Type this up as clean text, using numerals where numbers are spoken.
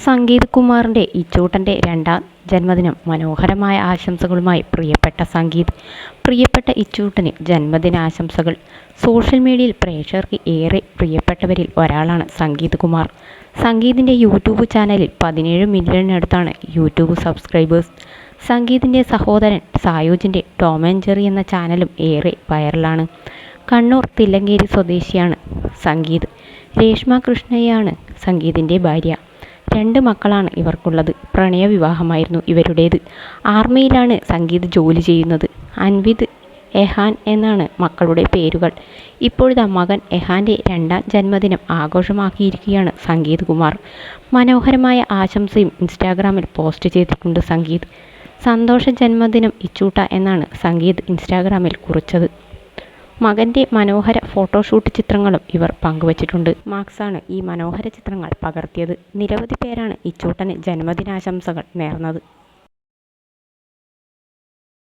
സംഗീത് കുമാറിൻ്റെ ഇച്ചൂട്ടൻ്റെ രണ്ടാം ജന്മദിനം മനോഹരമായ ആശംസകളുമായി പ്രിയപ്പെട്ട സംഗീത്. പ്രിയപ്പെട്ട ഇച്ചൂട്ടന് ജന്മദിനാശംസകൾ. സോഷ്യൽ മീഡിയയിൽ പ്രേക്ഷകർക്ക് ഏറെ പ്രിയപ്പെട്ടവരിൽ ഒരാളാണ് സംഗീത് കുമാർ. സംഗീതിൻ്റെ യൂട്യൂബ് ചാനലിൽ 17 മില്യണിനടുത്താണ് യൂട്യൂബ് സബ്സ്ക്രൈബേഴ്സ്. സംഗീതിൻ്റെ സഹോദരൻ സായൂജിൻ്റെ ടോം ആൻഡ് ജെറി എന്ന ചാനലും ഏറെ വൈറലാണ്. കണ്ണൂർ തില്ലങ്കേരി സ്വദേശിയാണ് സംഗീത്. രേഷ്മ കൃഷ്ണയാണ് സംഗീതിൻ്റെ ഭാര്യ. 2 മക്കളാണ് ഇവർക്കുള്ളത്. പ്രണയവിവാഹമായിരുന്നു ഇവരുടേത്. ആർമിയിലാണ് സംഗീത് ജോലി ചെയ്യുന്നത്. അൻവിത്, എഹാൻ എന്നാണ് മക്കളുടെ പേരുകൾ. ഇപ്പോഴത്തെ മകൻ എഹാൻ്റെ 2ാം ജന്മദിനം ആഘോഷമാക്കിയിരിക്കുകയാണ് സംഗീത് കുമാർ. മനോഹരമായ ആശംസയും ഇൻസ്റ്റാഗ്രാമിൽ പോസ്റ്റ് ചെയ്തിട്ടുണ്ട് സംഗീത്. സന്തോഷ ജന്മദിനം ഇച്ചൂട്ട എന്നാണ് സംഗീത് ഇൻസ്റ്റാഗ്രാമിൽ കുറിച്ചത്. മകൻ്റെ മനോഹര ഫോട്ടോഷൂട്ട് ചിത്രങ്ങളും ഇവർ പങ്കുവച്ചിട്ടുണ്ട്. മാക്സാണ് ഈ മനോഹര ചിത്രങ്ങൾ പകർത്തിയത്. നിരവധി പേരാണ് ഇച്ചൂട്ടന് ജന്മദിനാശംസകൾ നേർന്നത്.